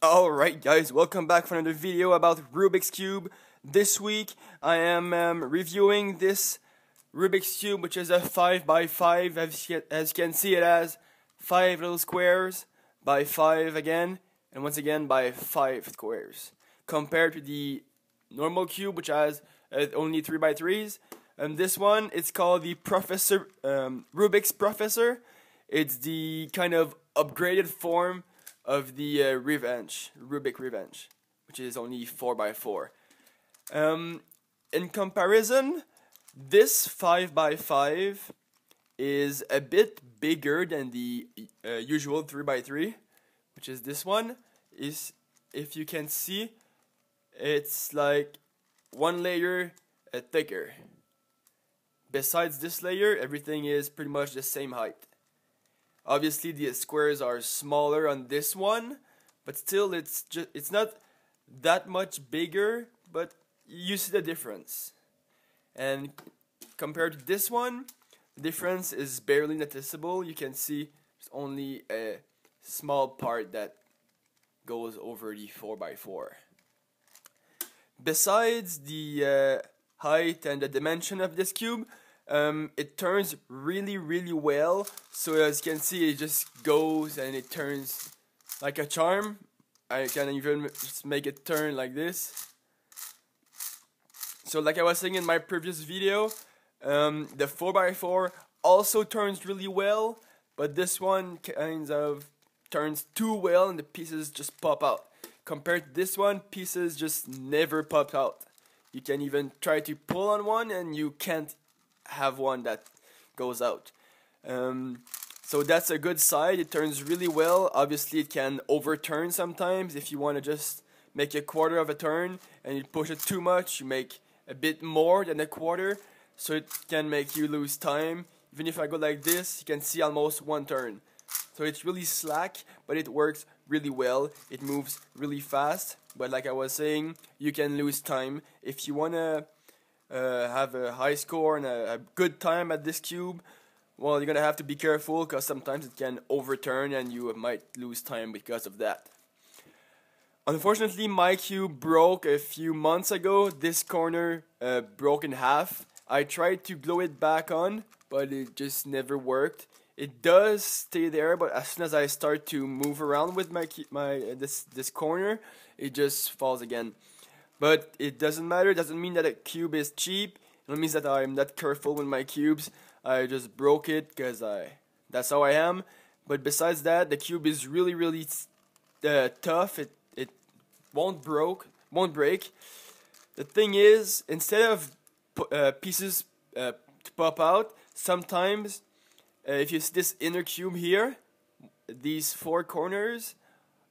Alright guys, welcome back for another video about Rubik's Cube. This week I am reviewing this Rubik's Cube, which is a 5x5. As you can see, it has 5 little squares by 5 again, and once again by 5 squares. Compared to the normal cube, which has only 3x3s. And this one, it's called the Rubik's Professor. It's the kind of upgraded form of the Rubik Revenge, which is only 4x4. In comparison, this 5x5 is a bit bigger than the usual 3x3, which is this one. If you can see, it's like one layer thicker. Besides this layer, everything is pretty much the same height. Obviously, the squares are smaller on this one, but still, it's not that much bigger. But you see the difference, and compared to this one, the difference is barely noticeable. You can see there's only a small part that goes over the 4x4. Besides the height and the dimension of this cube, it turns really well. So as you can see, it just goes and it turns like a charm. I can even just make it turn like this. So like I was saying in my previous video, the 4x4 also turns really well, but this one kind of turns too well and the pieces just pop out. Compared to this one, pieces just never pop out. You can even try to pull on one and you can't have one that goes out. So that's a good side. It turns really well. Obviously it can overturn sometimes. If you want to just make a quarter of a turn and you push it too much, you make a bit more than a quarter, so it can make you lose time. Even if I go like this, you can see almost one turn. So it's really slack, but it works really well. It moves really fast, but like I was saying, you can lose time. If you want to have a high score and a good time at this cube, well, you're gonna have to be careful because sometimes it can overturn and you might lose time because of that. Unfortunately, my cube broke a few months ago. This corner broke in half. I tried to glue it back on, but it just never worked. It does stay there, but as soon as I start to move around with this corner, it just falls again. But it doesn't matter. It doesn't mean that a cube is cheap. It means that I'm not careful with my cubes. I just broke it because that's how I am. But besides that, the cube is really tough. It won't break. The thing is, instead of pieces to pop out, sometimes if you see this inner cube here, these 4 corners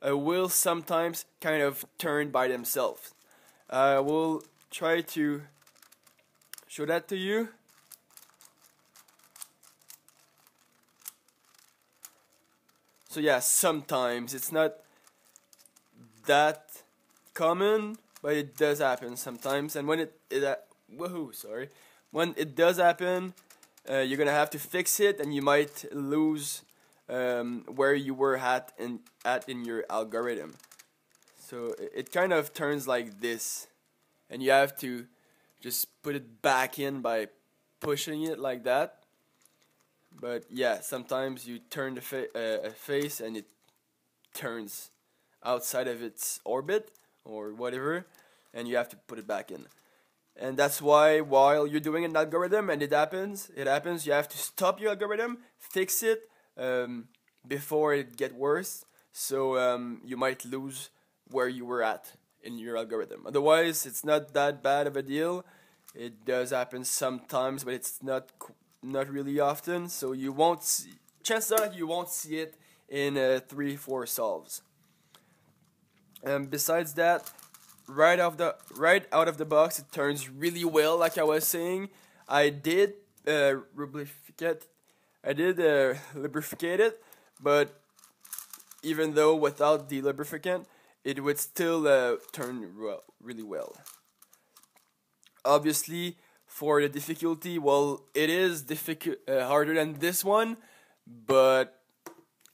will sometimes kind of turn by themselves. I will try to show that to you. So yeah, sometimes it's not that common, but it does happen sometimes. And when when it does happen, you're gonna have to fix it, and you might lose where you were at in your algorithm. So it kind of turns like this, and you have to just put it back in by pushing it like that. But yeah, sometimes you turn the a face and it turns outside of its orbit or whatever, and you have to put it back in. And that's why while you're doing an algorithm and it happens, you have to stop your algorithm, fix it before it gets worse. So you might lose where you were at in your algorithm. Otherwise, it's not that bad of a deal. It does happen sometimes, but it's not really often. So you won't see, chances are you won't see it in 3-4 solves. Besides that, right out of the box, it turns really well. Like I was saying, I did lubricate it, but even though without the lubricant, it would still turn really well. Obviously, for the difficulty, well, it is harder than this one, but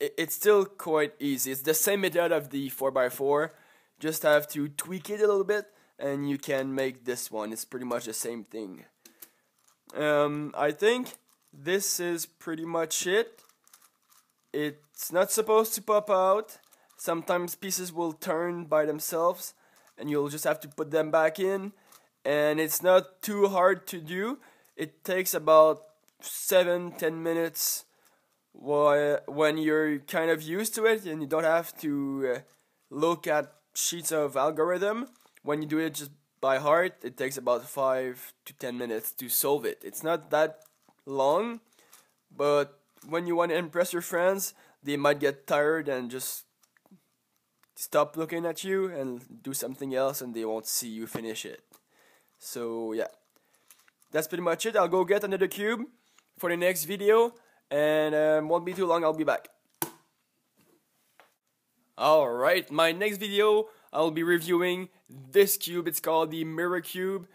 it's still quite easy. It's the same method of the 4x4, just have to tweak it a little bit and you can make this one. It's pretty much the same thing. I think this is pretty much it. It's not supposed to pop out. Sometimes pieces will turn by themselves and you'll just have to put them back in, and it's not too hard to do. It takes about 7-10 minutes when you're kind of used to it and you don't have to look at sheets of algorithm. When you do it just by heart, it takes about 5 to 10 minutes to solve it. It's not that long, but when you want to impress your friends, they might get tired and just stop looking at you and do something else, and they won't see you finish it. So yeah, that's pretty much it. I'll go get another cube for the next video, and won't be too long, I'll be back. Alright, my next video, I'll be reviewing this cube. It's called the mirror cube.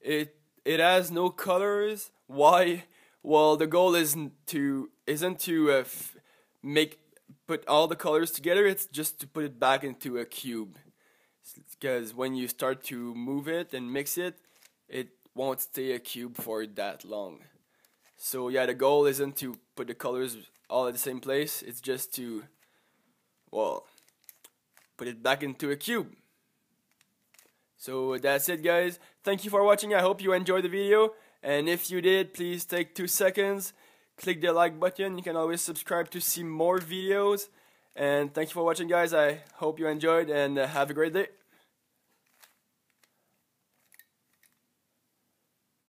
It has no colors. Why? Well, the goal isn't to put all the colors together. It's just to put it back into a cube, because when you start to move it and mix it, it won't stay a cube for that long. So yeah, the goal isn't to put the colors all at the same place. It's just to, well, put it back into a cube. So that's it, guys. Thank you for watching. I hope you enjoyed the video, and if you did, please take 2 seconds, click the like button. You can always subscribe to see more videos, and thank you for watching, guys. I hope you enjoyed, and have a great day.